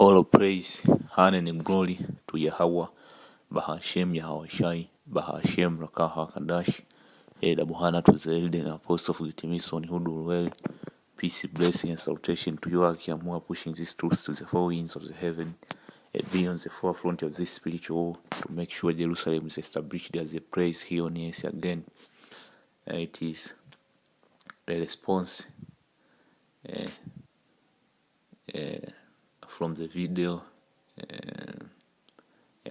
All praise, honor and glory to Yahweh, Bahashem Yahweh Shai, Bahashem Rakaha Kadash, Eda Buhana to the elder and apostle of Gitimison who do well. Peace, blessing, and salutation to you, Akiamua, pushing these truths to the four winds of the heaven, and be on the forefront of this spiritual to make sure Jerusalem is established as a praise here on earth again. It is a response from the video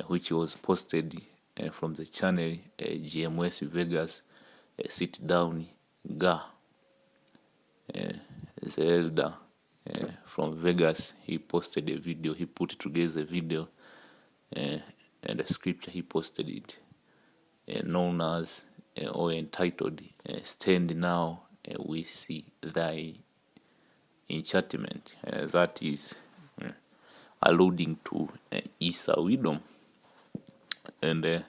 which was posted from the channel GMS Vegas Sit Down Ga. The elder from Vegas, he posted a video, he put together a video and the scripture he posted it known as or entitled Stand Now We See Thy Enchantment. That is alluding to Esau wisdom. And the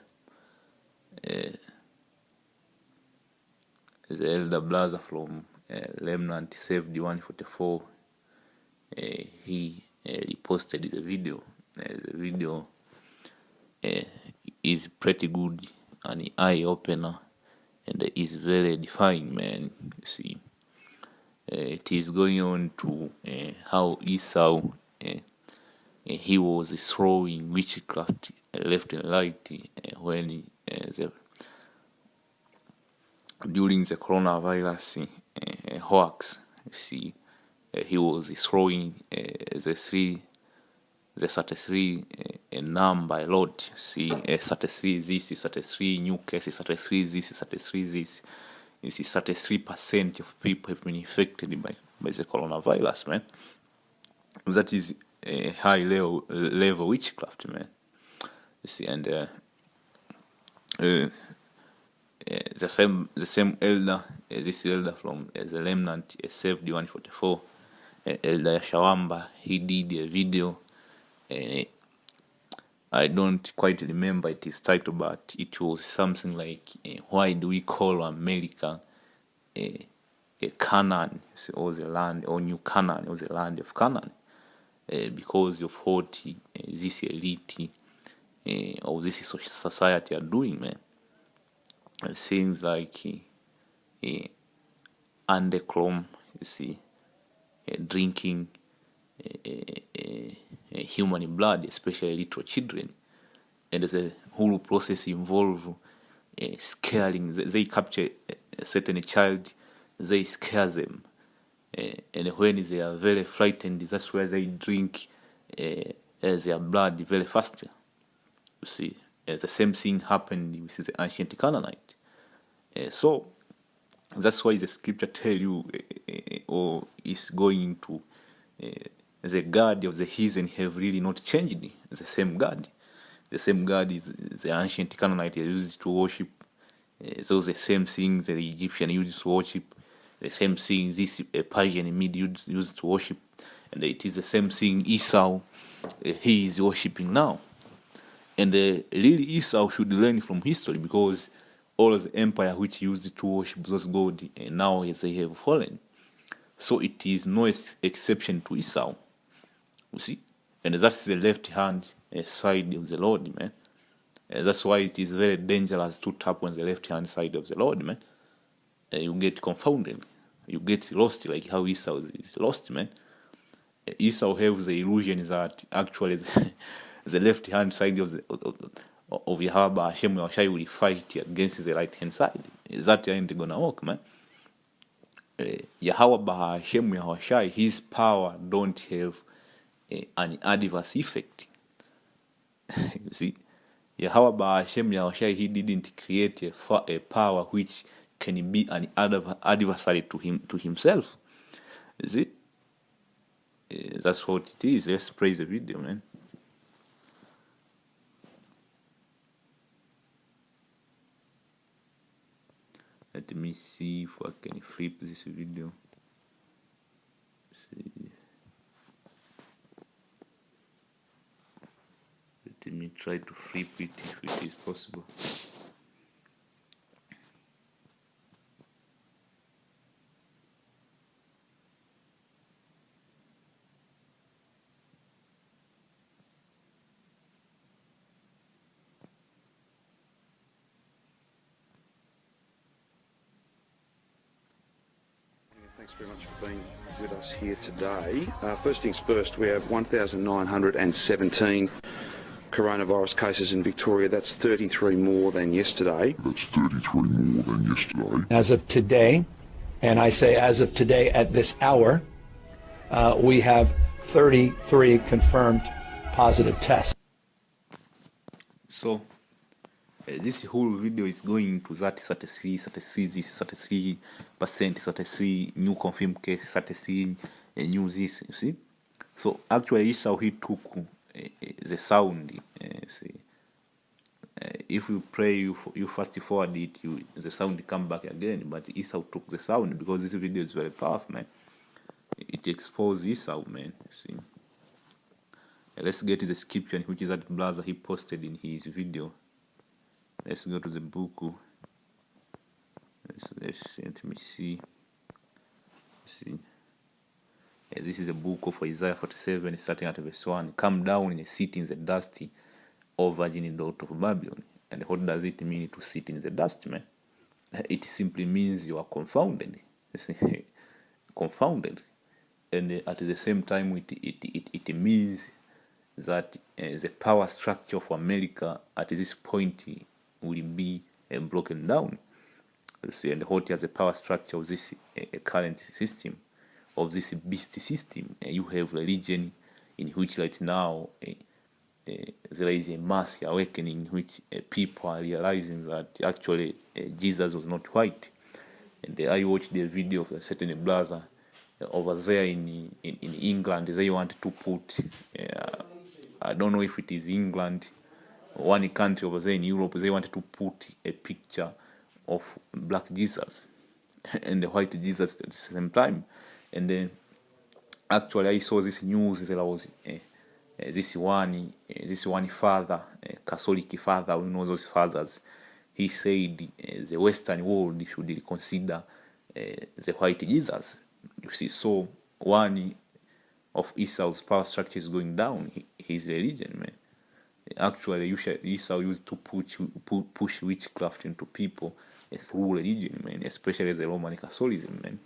elder brother from Remnant Saved 144, he reposted the video. The video is pretty good, an eye opener, and is very edifying, man. You see, it is going on to how Esau he was throwing witchcraft left and right when during the coronavirus hoax. You see, he was throwing the 33 number a lot. See, 33 this, 33 new cases, 33 this, 33 this. You see, 33% of people have been infected by the coronavirus, man. That is a high level witchcraft, man. You see, and the same elder, this elder from the Remnant Saved 144, Elder Shawamba, he did a video. I don't quite remember it is titled, but it was something like why do we call America a Canaan, or the land, or New Canaan, or the land of Canaan? Because of what this elite or this society are doing, man. Things like underclone, you see, drinking human blood, especially little children, and there's a whole process involved scaring. They capture a certain child, they scare them, and when they are very frightened, that's where they drink their blood very fast. You see, the same thing happened with the ancient Canaanite. So that's why the scripture tell you, or is going to the God of the heathen have really not changed. The same God is the ancient Canaanite used to worship. So the same things the Egyptian used to worship, the same thing this Persian Mede used to worship, and it is the same thing Esau he is worshiping now. And really Esau should learn from history, because all of the empire which used to worship those gods, now they have fallen. So it is no exception to Esau. You see? And that's the left hand side of the Lord, man. And that's why it is very dangerous to tap on the left hand side of the Lord, man. You get confounded. You get lost, like how Esau is lost, man. Esau has the illusion that actually the left hand side of Yahweh Hashem Yahushai will fight against the right hand side. That ain't gonna work, man. Yahweh Hashem Yahushai, his power don't have an adverse effect. You see, Yahweh Hashem Yahushai, he didn't create a power which can be an adversary to himself. You see, that's what it is. Let's praise the video, man. Let me see if I can flip this video. See. Let me try to flip it if it is possible. Thanks very much for being with us here today. First things first, we have 1,917 coronavirus cases in Victoria. That's 33 more than yesterday. As of today, and I say as of today at this hour, we have 33 confirmed positive tests. So this whole video is going to that 33% 33 new confirmed cases, 33 new this, you see. So actually this is how he took the sound, you see. If you play, you fast forward it, the sound come back again, but Esau took the sound because this video is very powerful, man. It exposes Esau, man. See. Let's get to the scripture, which is that brother he posted in his video. Let's go to the book. Let me see. This is the book of Isaiah 47, starting at verse 1. Come down and sit in the dust, O virgin daughter of Babylon. And what does it mean to sit in the dust, man? It simply means you are confounded. Confounded. And at the same time, it means that the power structure of America at this point will be broken down. You see, and what is the power structure of this current system, of this beast system? You have religion in which right now there is a mass awakening in which people are realizing that actually Jesus was not white. And I watched the video of a certain brother over there in England. They want to put, I don't know if it is England, one country over there in Europe, they wanted to put a picture of black Jesus and the white Jesus at the same time. And then actually I saw this news. There was this one father, Catholic father, who knows those fathers. He said the Western world should reconsider the white Jesus. You see, so one of Esau's power structure is going down. His religion, man. Actually, Esau used to push witchcraft into people through religion, man, especially the Roman Catholicism, man.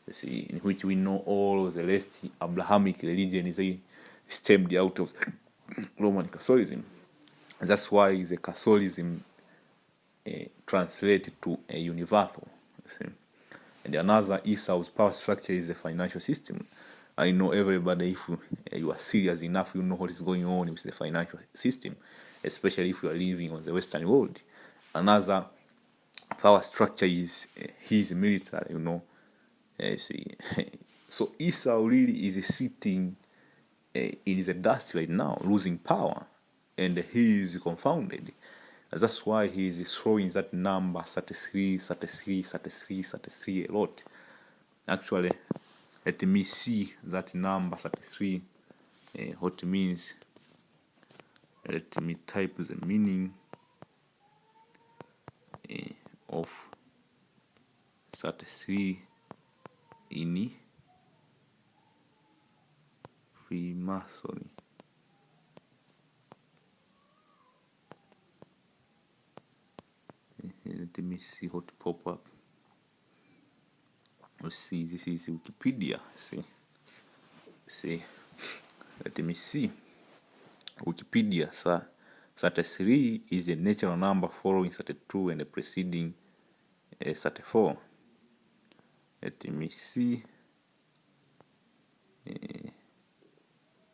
You see, in which we know all the rest Abrahamic religion is stemmed out of Roman Catholicism. That's why the Catholicism translated to a universal. You see. And another Esau's power structure is the financial system. I know everybody, if you are serious enough, you know what is going on with the financial system, especially if you are living on the Western world. Another power structure is his military, you know. See. So Esau really is sitting in the dust right now, losing power, and he is confounded. That's why he is throwing that number 33 a lot. Actually, let me see that number 33, what it means. Let me type the meaning of 33 in Freemasonry. Let me see what pop up. Let's see, this is Wikipedia. See. Let me see. Wikipedia, 33 is a natural number following 32 and preceding 34. Let me see. In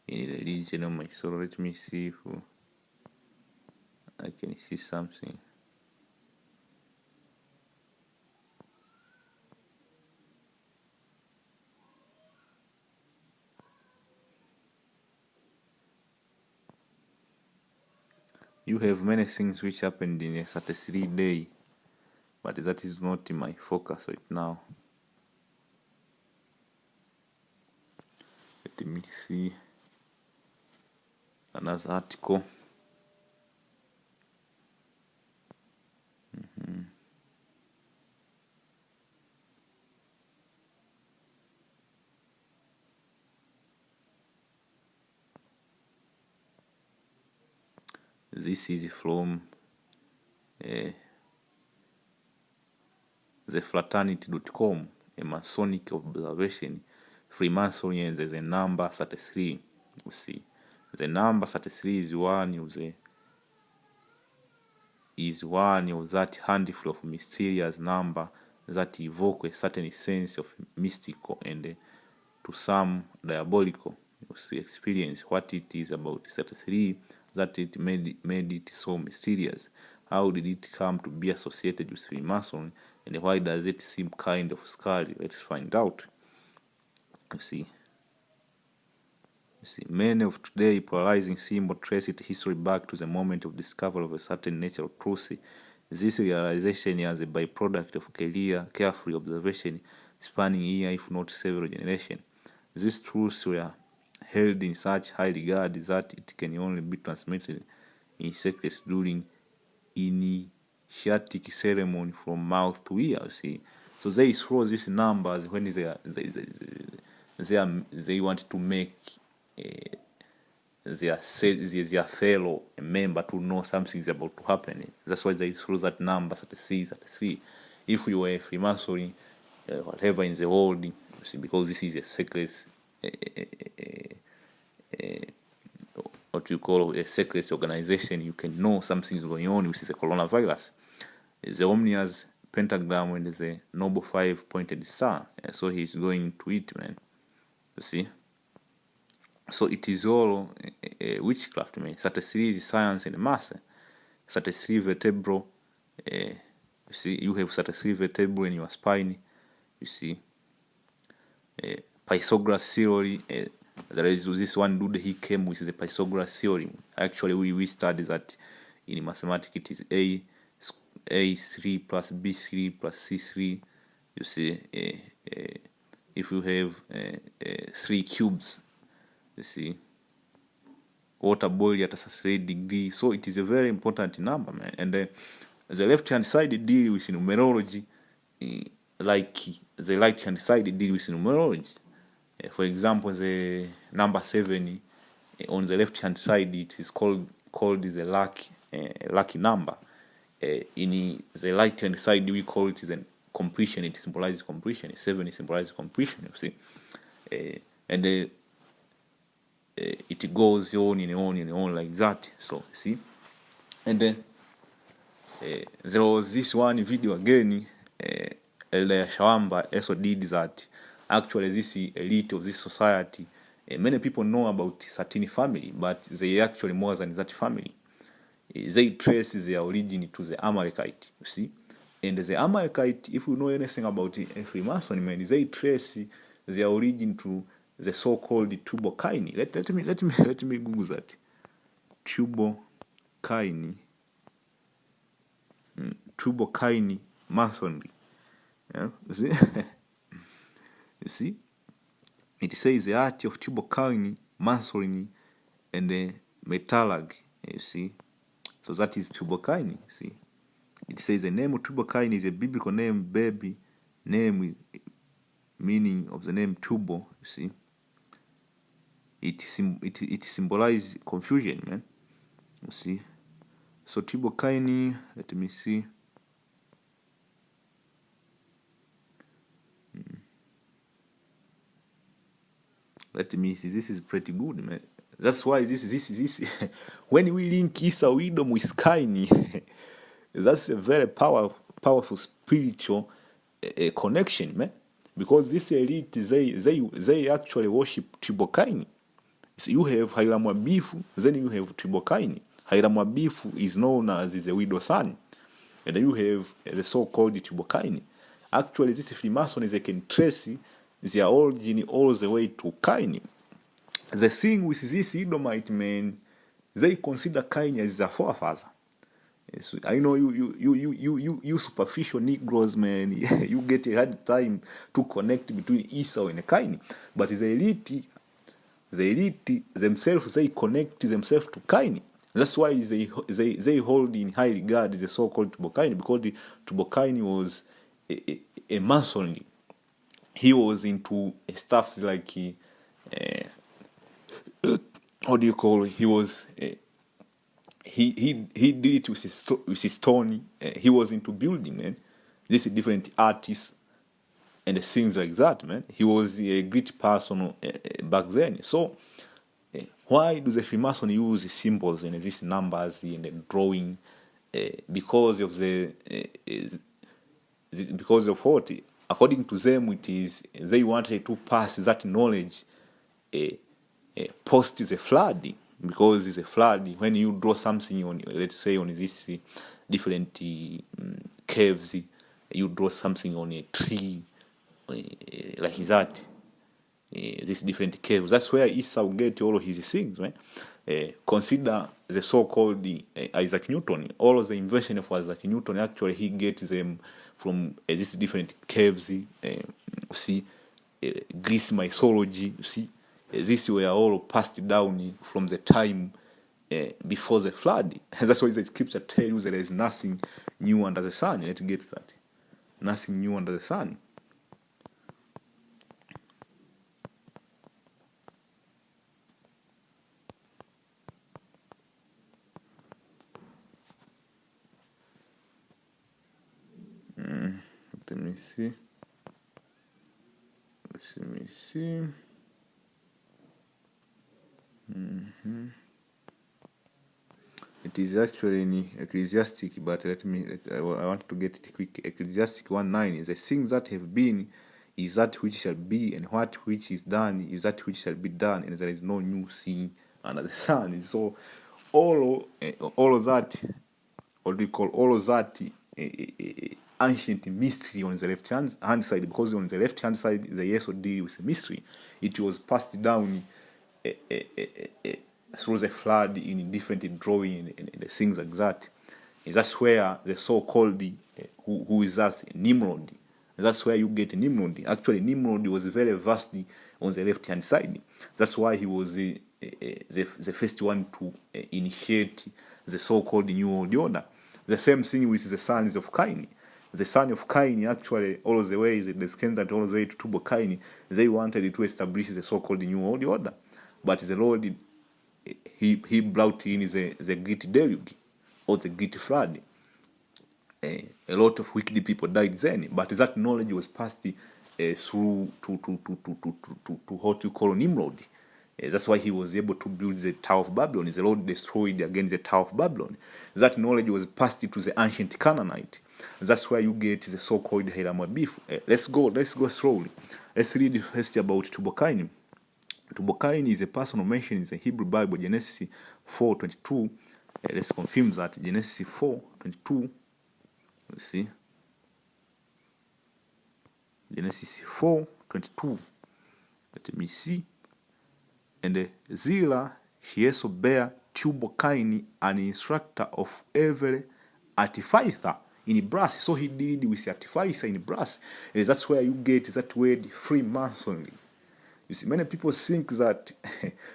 religion of my soul, let me see if I can see something. You have many things which happened in a 33 day, but that is not in my focus right now. Let me see another article. This is from thefraternity.com, a Masonic observation, Freemasonry, and there's a number 33. You see, the number 33 is one of that handful of mysterious number that evoke a certain sense of mystical and to some diabolical experience. What it is about 33 that it made it so mysterious? How did it come to be associated with Freemason, and why does it seem kind of scary? Let's find out. You see, many of today's polarizing symbols trace its history back to the moment of discovery of a certain natural truth. This realization is a byproduct of careful observation spanning years, if not several generations. These truths were held in such high regard that it can only be transmitted in secrets during initiatic ceremony from mouth to ear. See, so they throw these numbers when they want to make their fellow member to know something is about to happen. That's why they throw that number 33. If you were a Freemason, whatever in the world, you see, because this is a secret, what you call a secret organization, you can know something is going on, which is a coronavirus. The Omnia's pentagram and the noble 5-pointed star. So he's going to it, man. You see. So it is all witchcraft, man. 33 is science and math. 33 vertebral. You see, you have 33 vertebrae in your spine. You see, Pythagoras theory. There is this one dude, he came with the Pythagoras theory. Actually, we studied that in mathematics. It is A3 plus B3 plus C3. You see, if you have 3 cubes, you see, water boil at a certain degree. So it is a very important number, man. And the left-hand side deal with numerology, like the right-hand side deal with numerology. For example, the number 7 on the left-hand side, it is called the lucky number. In the right-hand side, we call it the completion. It symbolizes completion. 7 symbolizes completion. You see, and it goes on and on and on like that. So see, and then there was this one video again. Elder Shawamba also did that. Actually, this elite of this society, many people know about certain family, but they actually more than that family. They trace their origin to the Amalekite, you see. And the Amalekite, if you know anything about Freemason, man, they trace their origin to the so-called tubal-cain. Let me Google that. Tubal-cain. Tubal-cain masonry. Yeah, you see. You see, it says the art of tubal-cain, masonry, and the metallurgy. You see, so that is tubal-cain. You see, it says the name of tubal-cain is a biblical name, baby name, meaning of the name Tubal. You see, it symbolizes confusion, man. You see, so tubal-cain. Let me see. Let me see. This is pretty good, man. That's why this. When we link Esau Edom with Cain, that's a very powerful spiritual connection, man. Because this elite, they actually worship tubal-cain. So you have Hiram Abifu, then you have tubal-cain. Hiram Abifu is known as the widow's son, and then you have the so-called tubal-cain. Actually, this Freemasons, they can trace their origin all the way to Cain. The thing with this Edomite, man, they consider Cain as their forefather. So I know you superficial Negroes, man, you get a hard time to connect between Esau and Cain. But the elite themselves, they connect themselves to Cain. That's why they hold in high regard the so-called tubal-cain, because the tubal-cain was a masonry. He was into stuff like what do you call it? He was he did it with his stone. He was into building, man. These different artists, and things like that, man. He was a great person back then. So why do the Freemason use symbols and these numbers in the drawing? Because of because of what? According to them, it is they wanted to pass that knowledge post the flood, because it's a flood. When you draw something on, let's say, on this different caves, you draw something on a tree, like that. These different caves. That's where Esau get all of his things, right? Consider the so-called Isaac Newton. All of the invention of Isaac Newton, actually, he gets them from these different caves. See, Greece mythology. See, these were all passed down from the time before the flood. That's why the scripture tells you there is nothing new under the sun. Let's get that. Nothing new under the sun. Let me see. Let me see. It is actually in Ecclesiastic, but I want to get it quick. Ecclesiastic 1:9 is the things that have been is that which shall be, and what which is done is that which shall be done, and there is no new thing under the sun. So all of that, what we call all of that ancient mystery on the left hand side, because on the left hand side they also deal with the mystery. It was passed down through the flood in different drawing and things like that. And that's where the so-called who is that Nimrod. That's where you get Nimrod. Actually, Nimrod was very vast on the left hand side. That's why he was the first one to initiate the so-called New World Order. The same thing with the sons of Cain. The son of Cain, actually, all the way, the descendant all the way to tubal-cain, they wanted to establish the so-called New World Order. But the Lord, he brought in the great deluge, or the great flood. A lot of wicked people died then, but that knowledge was passed through to what you call Nimrod. That's why he was able to build the Tower of Babylon. The Lord destroyed again the Tower of Babylon. That knowledge was passed to the ancient Canaanite. That's where you get the so-called Hiram Abiff. Let's go slowly. Let's read first about tubal-cain. Tubal-cain is a person mentioned in the Hebrew Bible, Genesis 4:22. Let's confirm that. Genesis 4:22. Let's see. Genesis 4:22. Let me see. And Zillah, she also bare tubal-cain, an instructor of every artificer in brass. So he did with artificer in brass. And that's where you get that word Freemasonry. You see, many people think that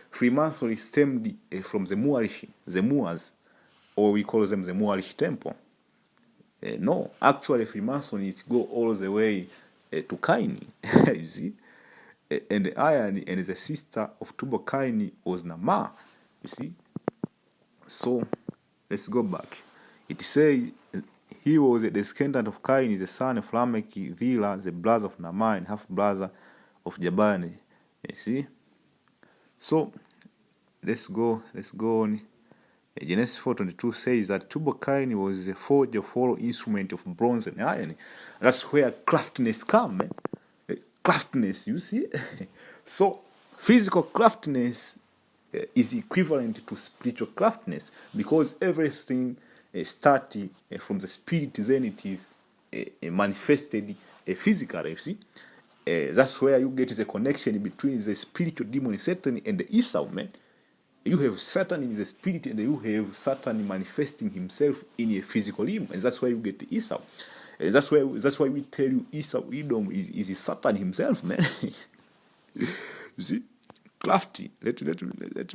Freemasonry stemmed from the Moors, or we call them the Moorish temple. No, actually, Freemasonry go all the way to Cain. You see, and the irony, and the sister of tubal-cain was Nama. You see, so let's go back. It says he was a descendant of Cain, the son of Lamech, Zillah, the brother of Nama, and half brother of Jabal. You see, so let's go on. Genesis 4:22 says that tubal-cain was the forge of all instrument of bronze and iron. That's where craftiness comes, man. Craftiness, you see. So physical craftiness is equivalent to spiritual craftiness, because everything starts from the spirit, then it is manifested physically. You see, that's where you get the connection between the spiritual demon Satan and the Esau, man. You have Satan in the spirit, and you have Satan manifesting himself in a physical realm, and that's why you get Esau. That's why we tell you Esau, Edom is Satan himself, man. You see, crafty. Let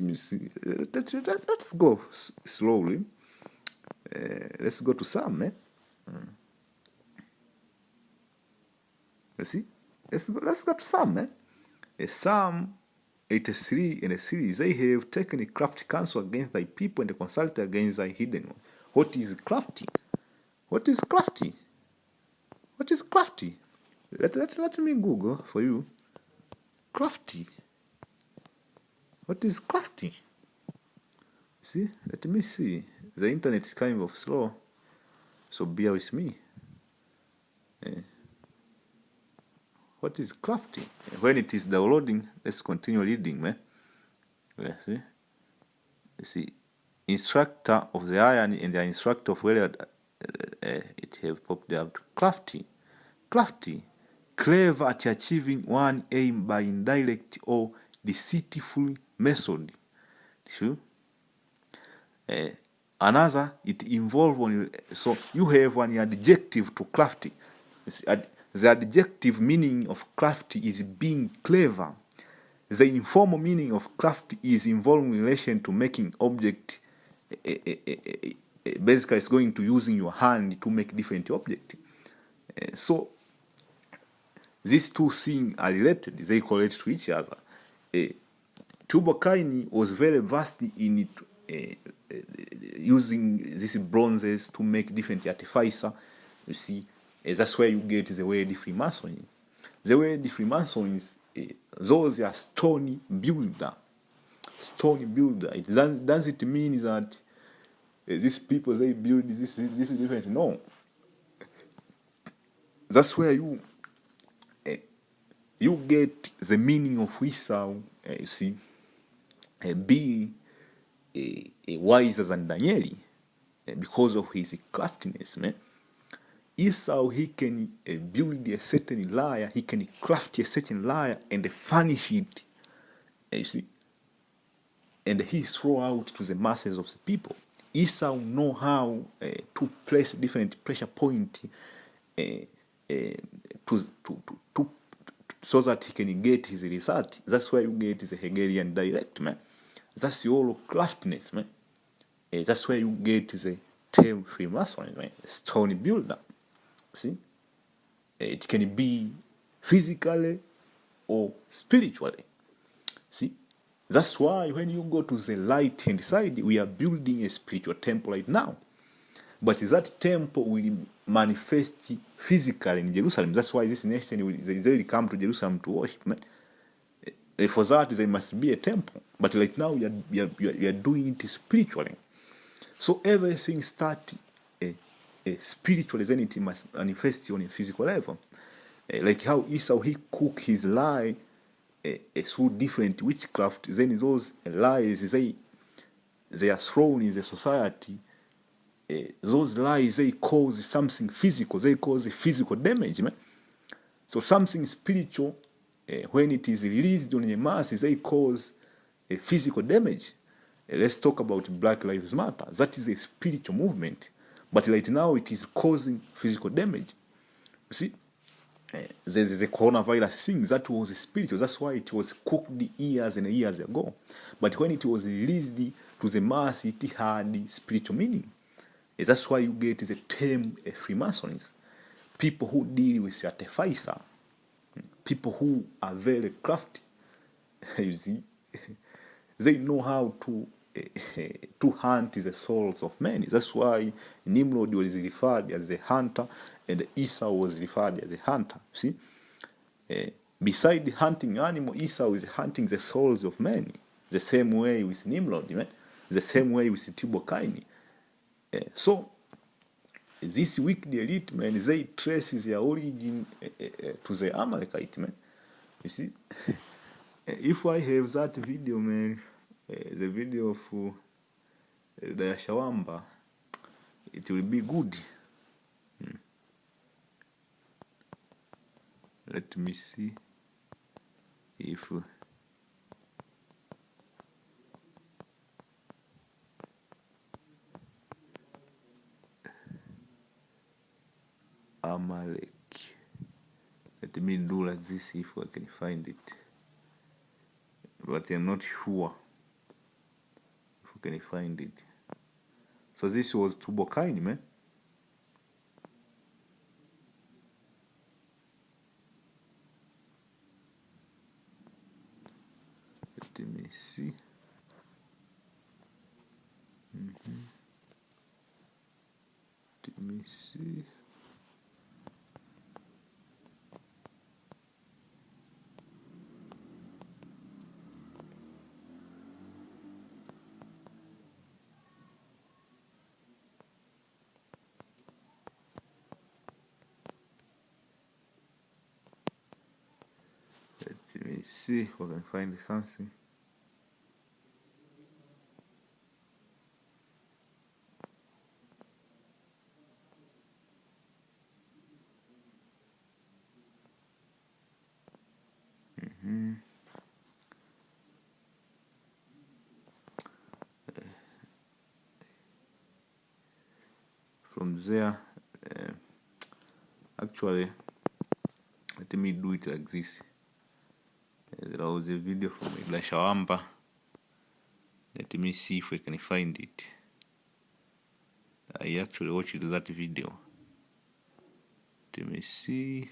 me see. Let's go slowly. Let's go to Psalm, man. You see, let's go to Psalm, man. Psalm 83 in a series. They have taken a crafty counsel against thy people, and consulted against thy hidden one. What is crafty? What is crafty? What is crafty? Let me Google for you. Crafty. What is crafty? See, let me see. The internet is kind of slow, so bear with me. What is crafty? When it is downloading, let's continue reading, man. Let's see. You see, instructor of the iron and the instructor of where it have popped up. Crafty, clever at achieving one aim by indirect or deceitful method. Sure. Another, it involves on, so you have an adjective to crafty. The adjective meaning of crafty is being clever. The informal meaning of crafty is involved in relation to making object. Basically, it's going to using your hand to make different object. So these two things are related. They correlate to each other. Tubal-cain was very vast in it, using these bronzes to make different artificer. You see, that's where you get the word Freemason. The word Freemasons, those are stone builder. It doesn't mean that these people they build this different. No, that's where you get the meaning of Esau. You see, being wiser than Daniel because of his craftiness, man. Esau, he can build a certain lyre, he can craft a certain lyre and furnish it, you see, and he throw out to the masses of the people. Esau know how to place different pressure point so that he can get his result. That's why you get the Hegelian direct, man. That's your craftiness, man. That's where you get the term Freemason, man. Stone builder. See, it can be physically or spiritually. See, that's why when you go to the right hand side, we are building a spiritual temple right now. But that temple will manifest physically in Jerusalem. That's why this nation will come to Jerusalem to worship. Man. For that, there must be a temple. But right now, we are doing it spiritually. So everything starts spiritually, then it must manifest on a physical level. Like how Esau, he cook his lie through different witchcraft, then those lies, they are thrown in the society. Those lies, they cause something physical, they cause physical damage, man. So something spiritual, when it is released on the masses, they cause physical damage. Let's talk about Black Lives Matter. That is a spiritual movement. But right now, it is causing physical damage. You see, there's the coronavirus thing, that was spiritual. That's why it was cooked years and years ago. But when it was released to the mass, it had spiritual meaning. That's why you get the term Freemasons. People who deal with artificer. People who are very crafty. You see, they know how to hunt the souls of men. That's why Nimrod was referred as a hunter and Esau was referred as a hunter. See, beside hunting animal, Esau is hunting the souls of men. The same way with Nimrod, man. The same way with Tubal-cain. So this wicked elite, man, they trace their origin to the Amalekite, man. You see, if I have that video, man, the video of the Shawamba, it will be good. Let me see if Amalek. Let me do like this if I can find it. But I'm not sure if we can find it. So this was Tubal-cain, man. Let me see. Let me see. me see if I can find something. From there, actually, let me do it like this. There was a video from Shawamba. Let me see if I can find it. I actually watched that video. Let me see.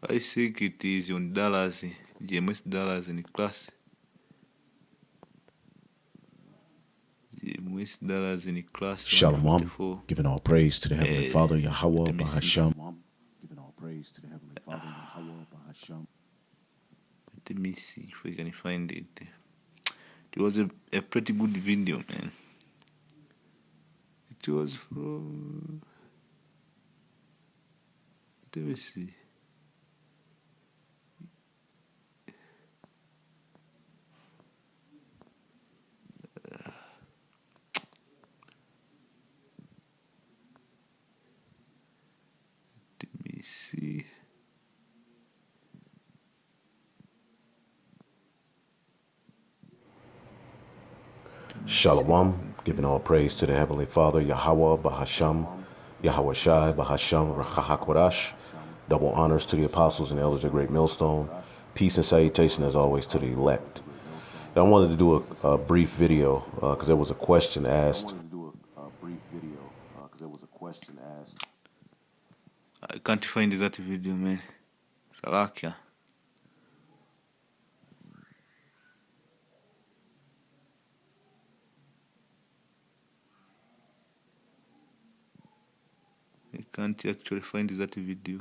I think it is on Dallas, GMS Dallas in class. GMS Dallas in class. Shalom, giving all praise to the Heavenly Father, Yahweh, Bahasham. Giving all praise to the Heavenly Father, Yahweh, Bahasham. Let me see if we can find it. It was a pretty good video, man. It was from... Let me see. Let me see. Shalom, giving all praise to the Heavenly Father, Yahweh, Bahasham, Yahweh Shai, Bahasham, Rachahakodash. Double honors to the apostles and elders of Great Millstone. Peace and salutation as always to the elect. I wanted to do a brief video because there was a question asked. I can't find that video, man. Salakia. I can't actually find that video.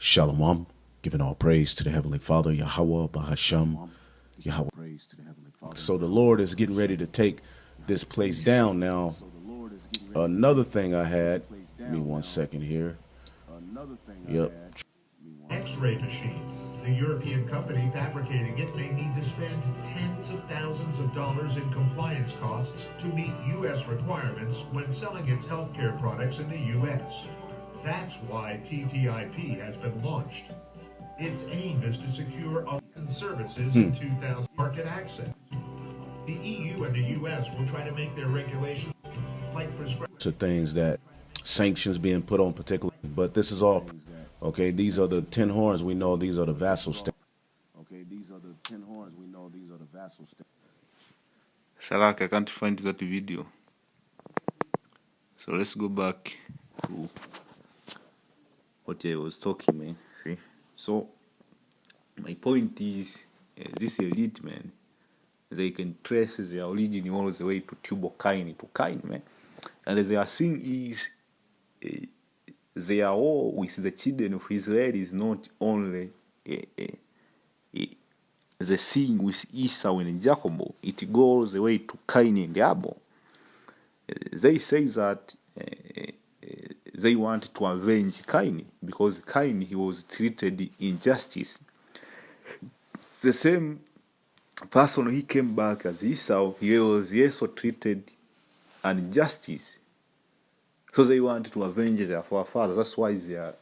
Shalom, giving all praise to the Heavenly Father, Yahweh, Bahasham, Yahweh. So the Lord is getting ready to take this place down now. Another thing I had, give me 1 second here. Yep. X-ray machine. The European company fabricating it may need to spend tens of thousands of dollars in compliance costs to meet U.S. requirements when selling its healthcare products in the U.S. That's why TTIP has been launched. Its aim is to secure services in 2000 market access. The EU and the U.S. will try to make their regulations like prescribed. To things that sanctions being put on particularly, but this is all, okay, these are the 10 horns. We know these are the vassal states. Okay, these are the 10 horns. We know these are the vassal states. Salak, I can't find that video. So let's go back to what I was talking, man. See? So, my point is, this elite, man, they can trace their origin all the way to tubal-cain, man. And their thing is, their war with the children of Israel is not only the thing with Esau and Jacob, it goes the way to Cain and Abel. They say that they want to avenge Cain because Cain, he was treated injustice. The same person he came back as Esau, he was also treated injustice. So they want to avenge their forefathers. That's why they are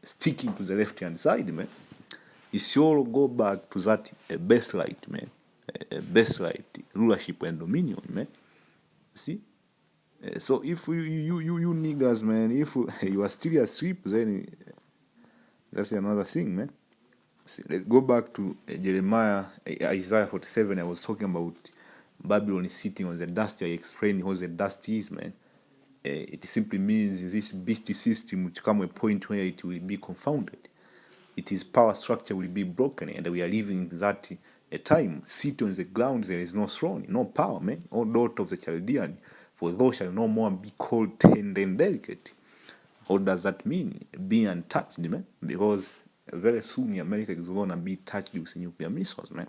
sticking to the left-hand side, man. It's all go back to that birthright, man. Birthright, rulership and dominion, man. See? So if you niggas, man, if you are still asleep, then that's another thing, man. See, let's go back to Jeremiah, Isaiah 47. I was talking about Babylon sitting on the dust. I explained what the dust is, man. It simply means this beast system will come a point where it will be confounded. Its power structure will be broken, and we are living that a time. Sit on the ground, there is no throne, no power, man. O daughter of the Chaldean, for thou shalt no more be called tender and delicate. What does that mean? Being untouched, man. Because very soon America is gonna be touched with nuclear missiles, man.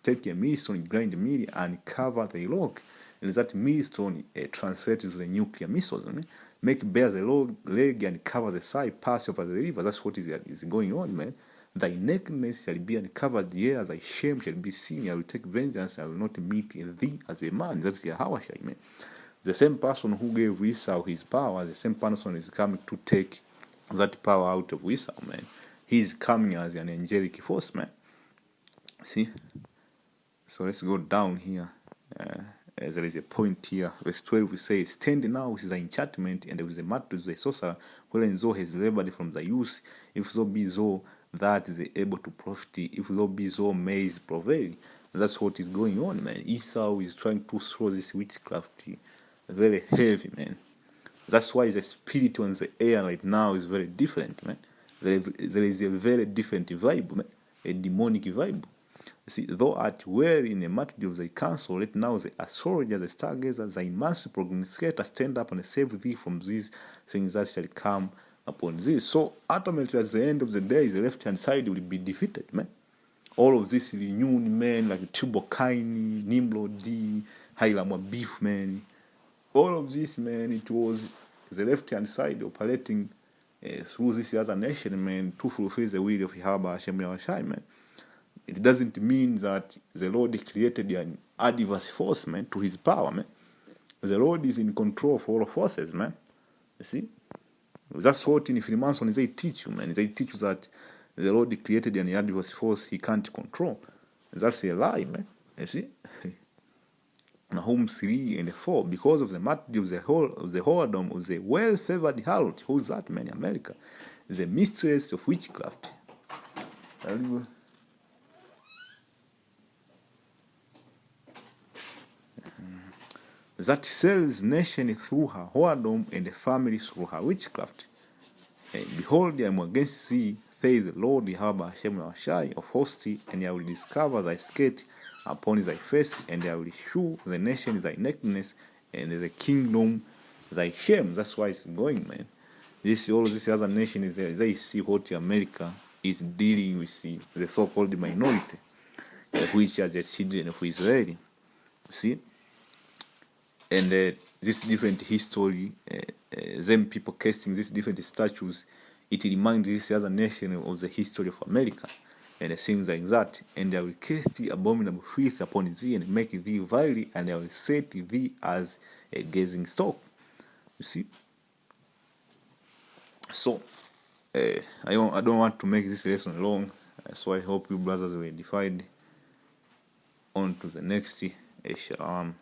Take a millstone, grind the mill, and cover the rock. And that millstone translates to the nuclear missiles, man. Make bare the leg and cover the side, pass over the river. That's what is going on, man. Thy nakedness shall be uncovered, yea, thy shame shall be seen. I will take vengeance, I will not meet thee as a man. That's Yahawashai, man. The same person who gave Esau his power, the same person is coming to take that power out of Esau, man. He's coming as an angelic force, man. See? So let's go down here. There is a point here. Verse 12 we say, stand now with the enchantment and with the matters the sorcerer, wherein thou has labored from the youth, if so be so that is able to profit, if so be so may prevail. That's what is going on, man. Esau is trying to throw this witchcraft very heavy, man. That's why the spirit on the air right now is very different, man. There is a very different vibe, man. A demonic vibe. See, thou art well in the multitude of thy counsel, let now the astrologer, the stargazer, thy master prognosticator stand up and save thee from these things that shall come upon thee. So ultimately at the end of the day, the left hand side will be defeated, man. All of this renewed men like tubal-cain, Nimrod, Hiram beef, man. All of this, man, it was the left hand side operating through this other nation, man, to fulfill the will of Yahweh Hashem Yahushai, man. It doesn't mean that the Lord created an adverse force, man, to his power, man. The Lord is in control of all forces, man. You see? That's what in Freemason they teach you, man. They teach you that the Lord created an adverse force he can't control. That's a lie, man. You see? Nahum 3 and 4, because of the multitude of the whoredom of the well-favored harlot. Who's that, man? America. The mistress of witchcraft. That sells nation through her whoredom and the family through her witchcraft. Behold, I am against thee, says the Lord Yahweh Hashem Yahushai of hosts, and I will discover thy skate upon thy face, and I will shew the nation thy nakedness, and the kingdom thy shame. That's why it's going, man. All these other nations, they see what America is dealing with, the so-called minority, which are the children of Israel. See? And this different history, them people casting these different statues, it reminds this other nation of the history of America and things like that. And I will cast the abominable filth upon thee and make thee vile, and I will set thee as a gazing stock. You see? So, I don't want to make this lesson long, so I hope you brothers were edified. On to the next. Shalom.